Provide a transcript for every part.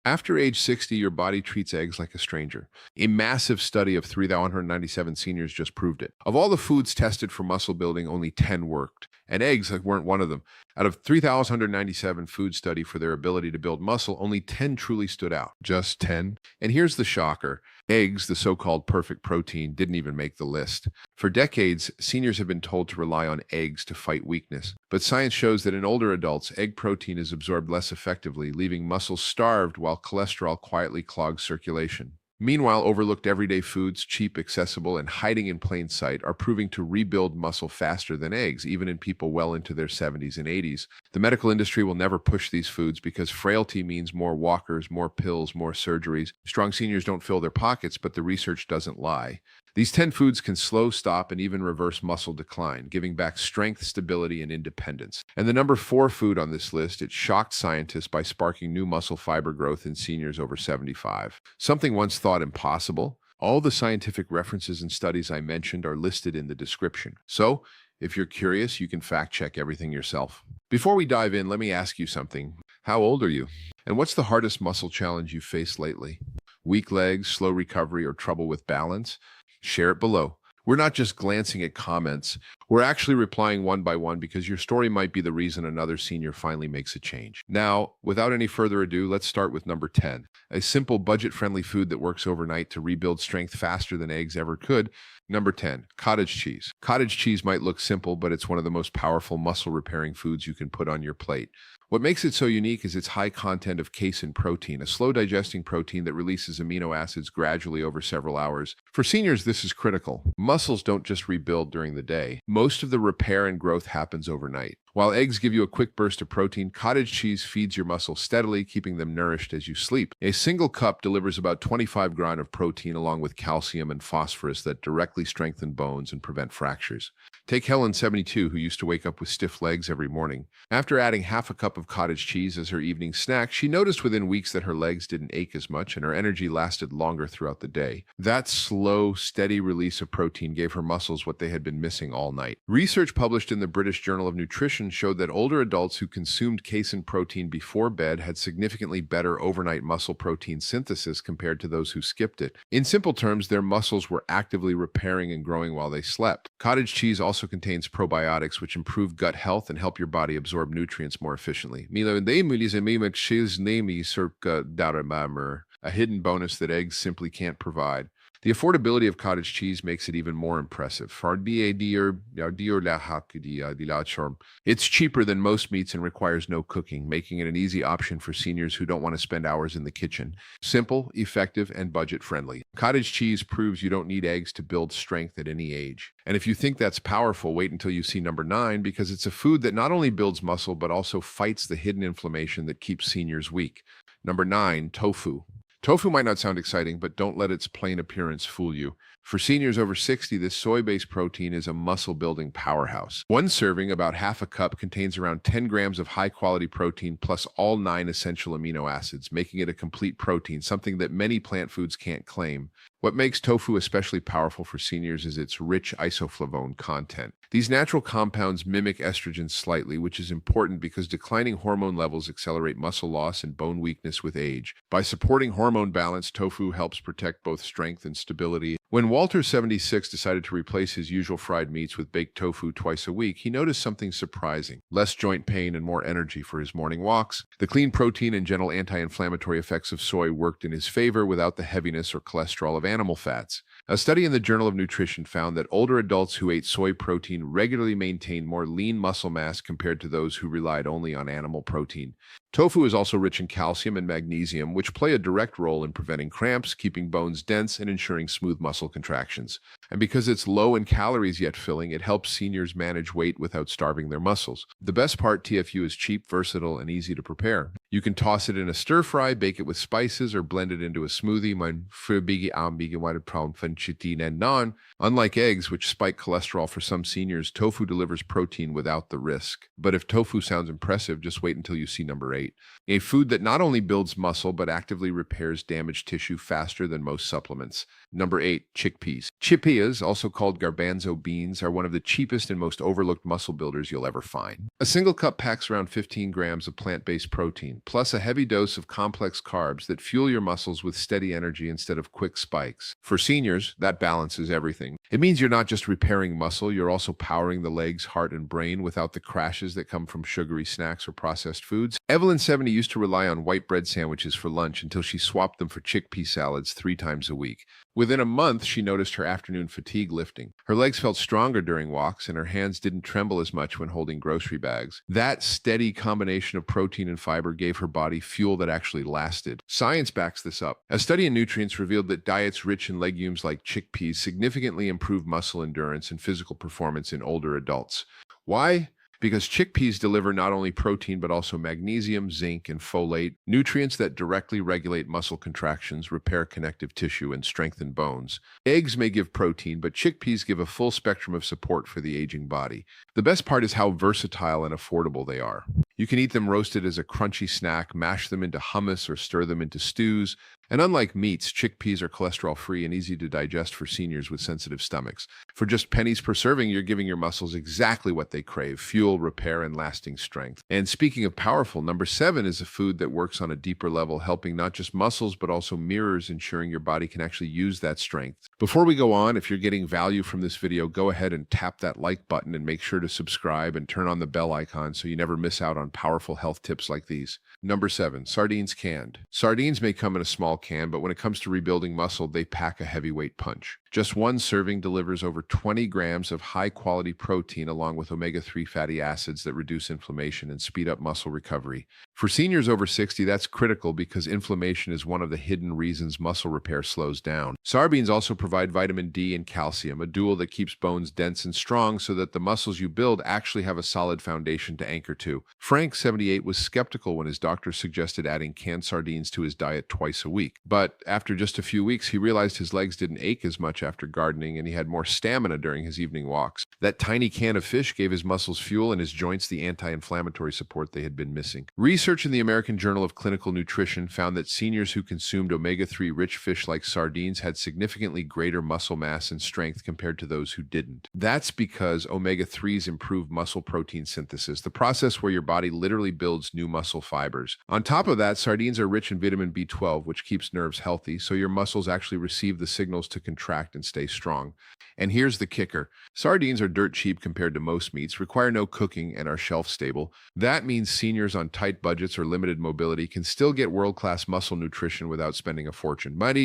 After age 60, your body treats eggs like a stranger. A massive study of 3,197 seniors just proved it. Of all the foods tested for muscle building, only 10 worked, and eggs weren't one of them. Out of 3,197 food study for their ability to build muscle, only 10 truly stood out. Just 10? And here's the shocker. Eggs, the so-called perfect protein, didn't even make the list. For decades, seniors have been told to rely on eggs to fight weakness. But science shows that in older adults, egg protein is absorbed less effectively, leaving muscles starved while cholesterol quietly clogs circulation. Meanwhile, overlooked everyday foods, cheap, accessible, and hiding in plain sight, are proving to rebuild muscle faster than eggs, even in people well into their 70s and 80s. The medical industry will never push these foods because frailty means more walkers, more pills, more surgeries. Strong seniors don't fill their pockets, but the research doesn't lie. These 10 foods can slow, stop, and even reverse muscle decline, giving back strength, stability, and independence. And the number 4 food on this list, it shocked scientists by sparking new muscle fiber growth in seniors over 75. Something once thought impossible. All the scientific references and studies I mentioned are listed in the description. So, if you're curious, you can fact check everything yourself. Before we dive in, let me ask you something. How old are you? And what's the hardest muscle challenge you've faced lately? Weak legs, slow recovery, or trouble with balance? Share it below. We're not just glancing at comments. We're actually replying one by one because your story might be the reason another senior finally makes a change. Now, without any further ado, let's start with number 10. A simple, budget-friendly food that works overnight to rebuild strength faster than eggs ever could. Number 10, cottage cheese. Cottage cheese might look simple, but it's one of the most powerful muscle-repairing foods you can put on your plate. What makes it so unique is its high content of casein protein, a slow-digesting protein that releases amino acids gradually over several hours. For seniors, this is critical. Muscles don't just rebuild during the day. Most of the repair and growth happens overnight. While eggs give you a quick burst of protein, cottage cheese feeds your muscles steadily, keeping them nourished as you sleep. A single cup delivers about 25 grams of protein along with calcium and phosphorus that directly strengthen bones and prevent fractures. Take Helen, 72, who used to wake up with stiff legs every morning. After adding half a cup of cottage cheese as her evening snack, she noticed within weeks that her legs didn't ache as much and her energy lasted longer throughout the day. That slow, steady release of protein gave her muscles what they had been missing all night. Research published in the British Journal of Nutrition showed that older adults who consumed casein protein before bed had significantly better overnight muscle protein synthesis compared to those who skipped it. In simple terms, their muscles were actively repairing and growing while they slept. Cottage cheese also contains probiotics, which improve gut health and help your body absorb nutrients more efficiently. A hidden bonus that eggs simply can't provide. The affordability of cottage cheese makes it even more impressive. It's cheaper than most meats and requires no cooking, making it an easy option for seniors who don't want to spend hours in the kitchen. Simple, effective, and budget-friendly. Cottage cheese proves you don't need eggs to build strength at any age. And if you think that's powerful, wait until you see number 9, because it's a food that not only builds muscle, but also fights the hidden inflammation that keeps seniors weak. Number 9, tofu. Tofu might not sound exciting, but don't let its plain appearance fool you. For seniors over 60, this soy-based protein is a muscle-building powerhouse. One serving, about half a cup, contains around 10 grams of high-quality protein plus all 9 essential amino acids, making it a complete protein, something that many plant foods can't claim. What makes tofu especially powerful for seniors is its rich isoflavone content. These natural compounds mimic estrogen slightly, which is important because declining hormone levels accelerate muscle loss and bone weakness with age. By supporting hormone balance, tofu helps protect both strength and stability. When Walter, 76, decided to replace his usual fried meats with baked tofu twice a week, he noticed something surprising: less joint pain and more energy for his morning walks. The clean protein and gentle anti-inflammatory effects of soy worked in his favor without the heaviness or cholesterol of animal fats. A study in the Journal of Nutrition found that older adults who ate soy protein regularly maintained more lean muscle mass compared to those who relied only on animal protein. Tofu is also rich in calcium and magnesium, which play a direct role in preventing cramps, keeping bones dense, and ensuring smooth muscle contractions. And because it's low in calories yet filling, it helps seniors manage weight without starving their muscles. The best part, TFU is cheap, versatile, and easy to prepare. You can toss it in a stir fry, bake it with spices, or blend it into a smoothie. Unlike eggs, which spike cholesterol for some seniors, tofu delivers protein without the risk. But if tofu sounds impressive, just wait until you see number 8. 8. A food that not only builds muscle but actively repairs damaged tissue faster than most supplements. Number 8, chickpeas. Chickpeas, also called garbanzo beans, are one of the cheapest and most overlooked muscle builders you'll ever find. A single cup packs around 15 grams of plant-based protein, plus a heavy dose of complex carbs that fuel your muscles with steady energy instead of quick spikes. For seniors, that balances everything. It means you're not just repairing muscle, you're also powering the legs, heart, and brain without the crashes that come from sugary snacks or processed foods. Evelyn, 70, used to rely on white bread sandwiches for lunch until she swapped them for chickpea salads 3 times a week. Within a month, she noticed her afternoon fatigue lifting. Her legs felt stronger during walks, and her hands didn't tremble as much when holding grocery bags. That steady combination of protein and fiber gave her body fuel that actually lasted. Science backs this up. A study in nutrients revealed that diets rich in legumes like chickpeas significantly improve muscle endurance and physical performance in older adults. Why? Because chickpeas deliver not only protein but also magnesium, zinc, and folate, nutrients that directly regulate muscle contractions, repair connective tissue, and strengthen bones. Eggs may give protein, but chickpeas give a full spectrum of support for the aging body. The best part is how versatile and affordable they are. You can eat them roasted as a crunchy snack, mash them into hummus, or stir them into stews. And unlike meats, chickpeas are cholesterol-free and easy to digest for seniors with sensitive stomachs. For just pennies per serving, you're giving your muscles exactly what they crave: fuel, repair, and lasting strength. And speaking of powerful, number 7 is a food that works on a deeper level, helping not just muscles, but also mirrors, ensuring your body can actually use that strength. Before we go on, if you're getting value from this video, go ahead and tap that like button and make sure to subscribe and turn on the bell icon so you never miss out on powerful health tips like these. Number 7, sardines canned. Sardines may come in a small can, but when it comes to rebuilding muscle, they pack a heavyweight punch. Just one serving delivers over 20 grams of high-quality protein along with omega-3 fatty acids that reduce inflammation and speed up muscle recovery. For seniors over 60, that's critical because inflammation is one of the hidden reasons muscle repair slows down. Sardines also provide vitamin D and calcium, a duo that keeps bones dense and strong so that the muscles you build actually have a solid foundation to anchor to. Frank, 78, was skeptical when his doctor suggested adding canned sardines to his diet twice a week. But after just a few weeks, he realized his legs didn't ache as much after gardening, and he had more stamina during his evening walks. That tiny can of fish gave his muscles fuel and his joints the anti-inflammatory support they had been missing. Research in the American Journal of Clinical Nutrition found that seniors who consumed omega-3 rich fish like sardines had significantly greater muscle mass and strength compared to those who didn't. That's because omega-3s improve muscle protein synthesis, the process where your body literally builds new muscle fibers. On top of that, sardines are rich in vitamin B12, which keeps nerves healthy, so your muscles actually receive the signals to contract and stay strong. And here's the kicker. Sardines are dirt cheap compared to most meats, require no cooking, and are shelf stable. That means seniors on tight budgets or limited mobility can still get world-class muscle nutrition without spending a fortune. But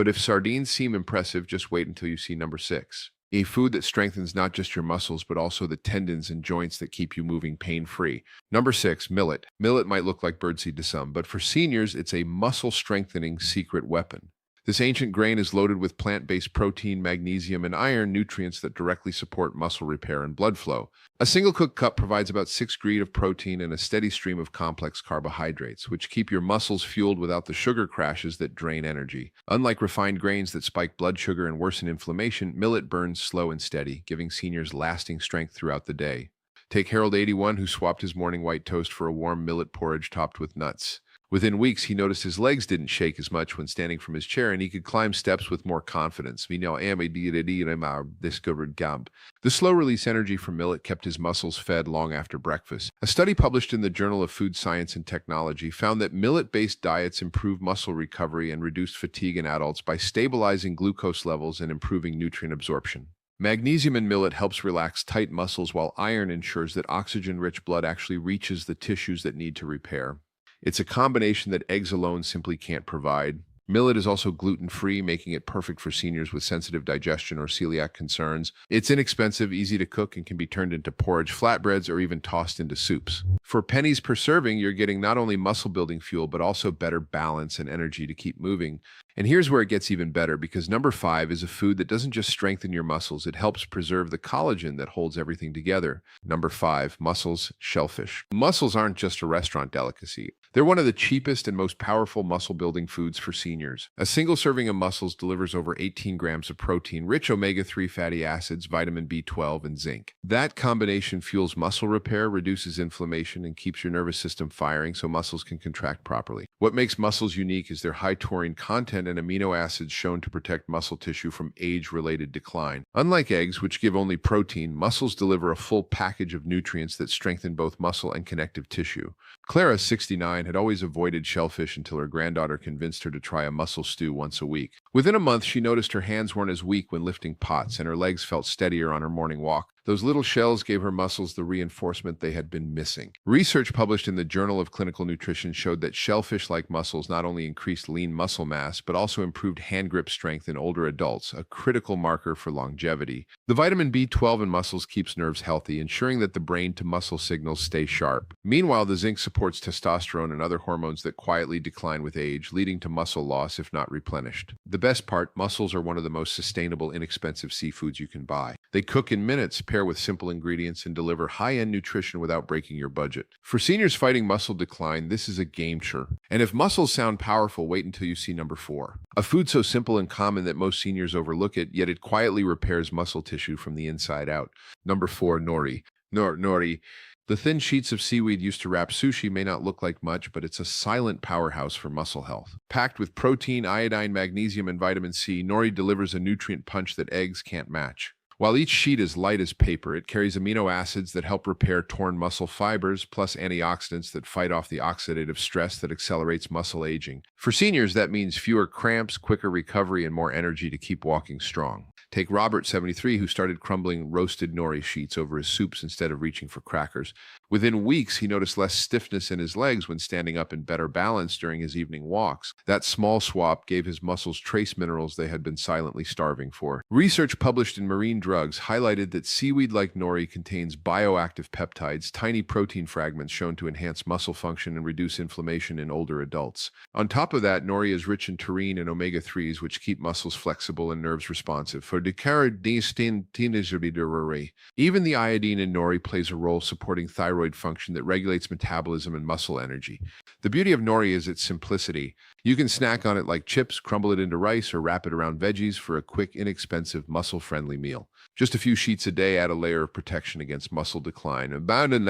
if sardines seem impressive, just wait until you see number 6. A food that strengthens not just your muscles, but also the tendons and joints that keep you moving pain-free. Number 6, millet. Millet might look like birdseed to some, but for seniors, it's a muscle-strengthening secret weapon. This ancient grain is loaded with plant-based protein, magnesium, and iron, nutrients that directly support muscle repair and blood flow. A single cooked cup provides about 6 grams of protein and a steady stream of complex carbohydrates, which keep your muscles fueled without the sugar crashes that drain energy. Unlike refined grains that spike blood sugar and worsen inflammation, millet burns slow and steady, giving seniors lasting strength throughout the day. Take Harold, 81, who swapped his morning white toast for a warm millet porridge topped with nuts. Within weeks, he noticed his legs didn't shake as much when standing from his chair, and he could climb steps with more confidence. The slow-release energy from millet kept his muscles fed long after breakfast. A study published in the Journal of Food Science and Technology found that millet-based diets improve muscle recovery and reduce fatigue in adults by stabilizing glucose levels and improving nutrient absorption. Magnesium in millet helps relax tight muscles, while iron ensures that oxygen-rich blood actually reaches the tissues that need to repair. It's a combination that eggs alone simply can't provide. Millet is also gluten-free, making it perfect for seniors with sensitive digestion or celiac concerns. It's inexpensive, easy to cook, and can be turned into porridge, flatbreads, or even tossed into soups. For pennies per serving, you're getting not only muscle-building fuel, but also better balance and energy to keep moving. And here's where it gets even better because number 5 is a food that doesn't just strengthen your muscles, it helps preserve the collagen that holds everything together. Number 5, mussels, shellfish. Mussels aren't just a restaurant delicacy. They're one of the cheapest and most powerful muscle-building foods for seniors. A single serving of mussels delivers over 18 grams of protein, rich omega-3 fatty acids, vitamin B12, and zinc. That combination fuels muscle repair, reduces inflammation, and keeps your nervous system firing so muscles can contract properly. What makes mussels unique is their high taurine content and amino acids shown to protect muscle tissue from age-related decline. Unlike eggs, which give only protein, mussels deliver a full package of nutrients that strengthen both muscle and connective tissue. Clara, 69, had always avoided shellfish until her granddaughter convinced her to try a mussel stew once a week. Within a month, she noticed her hands weren't as weak when lifting pots, and her legs felt steadier on her morning walk. Those little shells gave her muscles the reinforcement they had been missing. Research published in the Journal of Clinical Nutrition showed that shellfish-like mussels not only increased lean muscle mass, but also improved hand grip strength in older adults, a critical marker for longevity. The vitamin B12 in mussels keeps nerves healthy, ensuring that the brain-to-muscle signals stay sharp. Meanwhile, the zinc supports testosterone and other hormones that quietly decline with age, leading to muscle loss if not replenished. The best part, mussels are one of the most sustainable, inexpensive seafoods you can buy. They cook in minutes, pair with simple ingredients, and deliver high-end nutrition without breaking your budget. For seniors fighting muscle decline, this is a game changer. And if mussels sound powerful, wait until you see number 4. A food so simple and common that most seniors overlook it, yet it quietly repairs muscle tissue from the inside out. Number 4, nori. Nori. The thin sheets of seaweed used to wrap sushi may not look like much, but it's a silent powerhouse for muscle health. Packed with protein, iodine, magnesium, and vitamin C, nori delivers a nutrient punch that eggs can't match. While each sheet is light as paper, it carries amino acids that help repair torn muscle fibers, plus antioxidants that fight off the oxidative stress that accelerates muscle aging. For seniors, that means fewer cramps, quicker recovery, and more energy to keep walking strong. Take Robert, 73, who started crumbling roasted nori sheets over his soups instead of reaching for crackers. Within weeks, he noticed less stiffness in his legs when standing up and better balance during his evening walks. That small swap gave his muscles trace minerals they had been silently starving for. Research published in Marine Drugs highlighted that seaweed-like nori contains bioactive peptides, tiny protein fragments shown to enhance muscle function and reduce inflammation in older adults. On top of that, nori is rich in taurine and omega-3s, which keep muscles flexible and nerves responsive. For even the iodine in nori plays a role supporting thyroid function that regulates metabolism and muscle energy. The beauty of nori is its simplicity. You can snack on it like chips, crumble it into rice, or wrap it around veggies for a quick, inexpensive, muscle-friendly meal. Just a few sheets a day add a layer of protection against muscle decline. Hyman,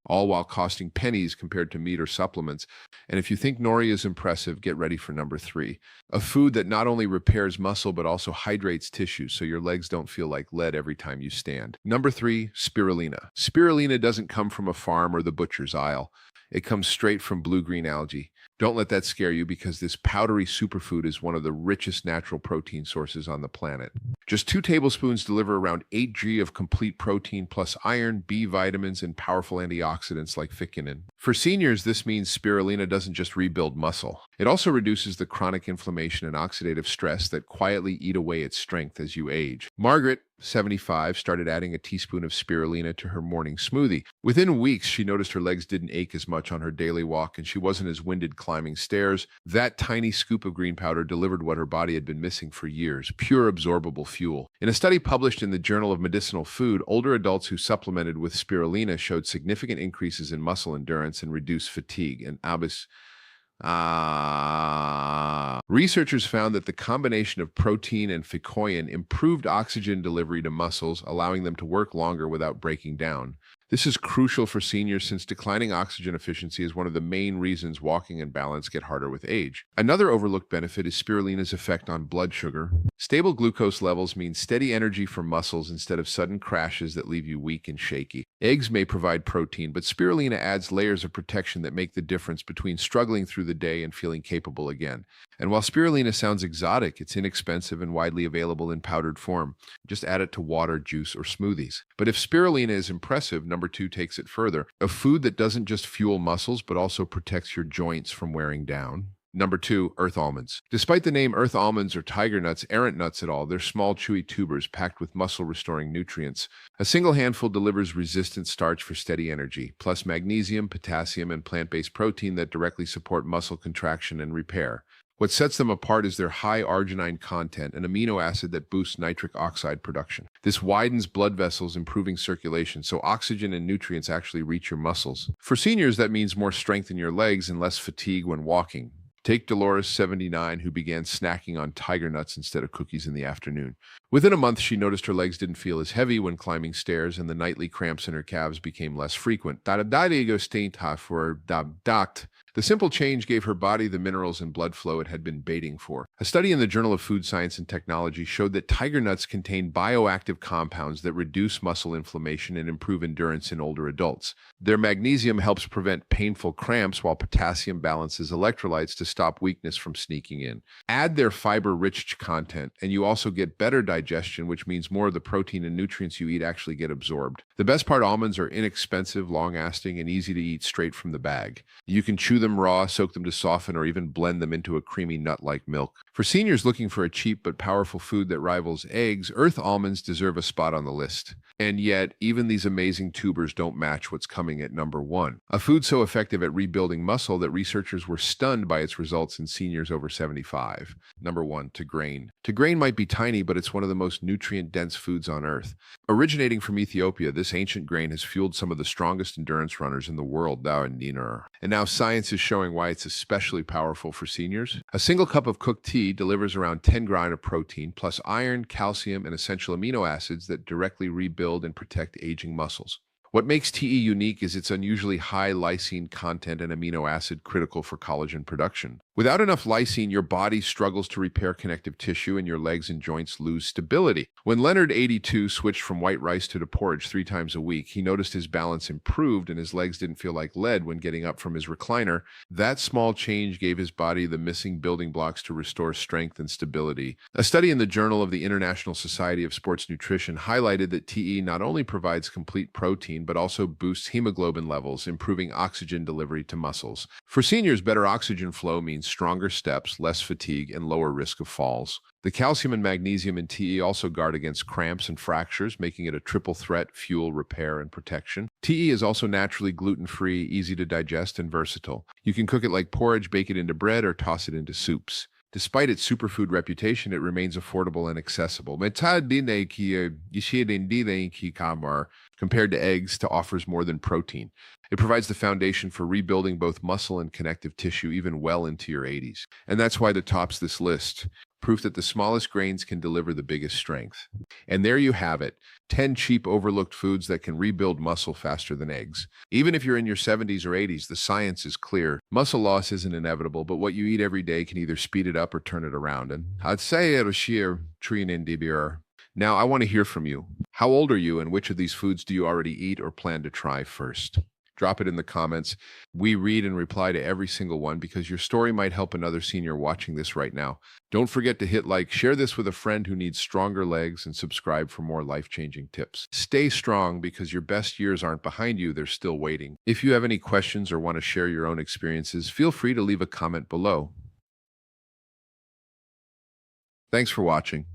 all while costing pennies compared to meat or supplements. And if you think nori is impressive, get ready for number 3. A food that not only repairs muscle but also hydrates tissue so your legs don't feel like lead every time you stand. Number 3, spirulina. Spirulina doesn't come from a farm or the butcher's aisle. It comes straight from blue-green algae. Don't let that scare you because this powdery superfood is one of the richest natural protein sources on the planet. Just 2 tablespoons deliver around 8 g of complete protein plus iron, B vitamins, and powerful antioxidants like ficinin. For seniors, this means spirulina doesn't just rebuild muscle. It also reduces the chronic inflammation and oxidative stress that quietly eat away its strength as you age. Margaret, 75, started adding a teaspoon of spirulina to her morning smoothie. Within weeks, she noticed her legs didn't ache as much on her daily walk and she wasn't as winded climbing stairs. That tiny scoop of green powder delivered what her body had been missing for years, pure absorbable fuel. In a study published in the Journal of Medicinal Food, older adults who supplemented with spirulina showed significant increases in muscle endurance and reduced fatigue. And researchers found that the combination of protein and ficoin improved oxygen delivery to muscles, allowing them to work longer without breaking down. This is crucial for seniors since declining oxygen efficiency is one of the main reasons walking and balance get harder with age. Another overlooked benefit is spirulina's effect on blood sugar. Stable glucose levels mean steady energy for muscles instead of sudden crashes that leave you weak and shaky. Eggs may provide protein, but spirulina adds layers of protection that make the difference between struggling through the day and feeling capable again. And while spirulina sounds exotic, it's inexpensive and widely available in powdered form. Just add it to water, juice, or smoothies. But if spirulina is impressive, number 2 takes it further. A food that doesn't just fuel muscles, but also protects your joints from wearing down. Number 2, earth almonds. Despite the name earth almonds or tiger nuts aren't nuts at all, they're small, chewy tubers packed with muscle-restoring nutrients. A single handful delivers resistant starch for steady energy, plus magnesium, potassium, and plant-based protein that directly support muscle contraction and repair. What sets them apart is their high arginine content, an amino acid that boosts nitric oxide production. This widens blood vessels, improving circulation, so oxygen and nutrients actually reach your muscles. For seniors, that means more strength in your legs and less fatigue when walking. Take Dolores, 79, who began snacking on tiger nuts instead of cookies in the afternoon. Within a month, she noticed her legs didn't feel as heavy when climbing stairs, and the nightly cramps in her calves became less frequent. The simple change gave her body the minerals and blood flow it had been baiting for. A study in the Journal of Food Science and Technology showed that tiger nuts contain bioactive compounds that reduce muscle inflammation and improve endurance in older adults. Their magnesium helps prevent painful cramps, while potassium balances electrolytes to stop weakness from sneaking in. Add their fiber-rich content, and you also get better digestion, which means more of the protein and nutrients you eat actually get absorbed. The best part, almonds are inexpensive, long-lasting, and easy to eat straight from the bag. You can chew them raw, soak them to soften, or even blend them into a creamy nut-like milk. For seniors looking for a cheap but powerful food that rivals eggs, earth almonds deserve a spot on the list. And yet, even these amazing tubers don't match what's coming at number 1. A food so effective at rebuilding muscle that researchers were stunned by its results in seniors over 75. Number 1, grain. Grain might be tiny, but it's one of the most nutrient-dense foods on Earth. Originating from Ethiopia, this ancient grain has fueled some of the strongest endurance runners in the world, and now science is showing why it's especially powerful for seniors. A single cup of cooked tea delivers around 10 grams of protein, plus iron, calcium, and essential amino acids that directly rebuild and protect aging muscles. What makes TE unique is its unusually high lysine content and amino acid critical for collagen production. Without enough lysine, your body struggles to repair connective tissue and your legs and joints lose stability. When Leonard, 82, switched from white rice to porridge 3 times a week, he noticed his balance improved and his legs didn't feel like lead when getting up from his recliner. That small change gave his body the missing building blocks to restore strength and stability. A study in the Journal of the International Society of Sports Nutrition highlighted that TE not only provides complete protein, but also boosts hemoglobin levels, improving oxygen delivery to muscles. For seniors, better oxygen flow means stronger steps, less fatigue, and lower risk of falls. The calcium and magnesium in TE also guard against cramps and fractures, making it a triple threat: fuel, repair, and protection. TE is also naturally gluten-free, easy to digest, and versatile. You can cook it like porridge, bake it into bread, or toss it into soups. Despite its superfood reputation, it remains affordable and accessible. Compared to eggs, offers more than protein. It provides the foundation for rebuilding both muscle and connective tissue even well into your 80s. And that's why it tops this list. Proof that the smallest grains can deliver the biggest strength. And there you have it, 10 cheap overlooked foods that can rebuild muscle faster than eggs. Even if you're in your 70s or 80s, the science is clear. Muscle loss isn't inevitable, but what you eat every day can either speed it up or turn it around. And I'd say it'll share trinin DBR. Now, I want to hear from you. How old are you, and which of these foods do you already eat or plan to try first? Drop it in the comments. We read and reply to every single one because your story might help another senior watching this right now. Don't forget to hit like, share this with a friend who needs stronger legs, and subscribe for more life-changing tips. Stay strong because your best years aren't behind you, they're still waiting. If you have any questions or want to share your own experiences, feel free to leave a comment below. Thanks for watching.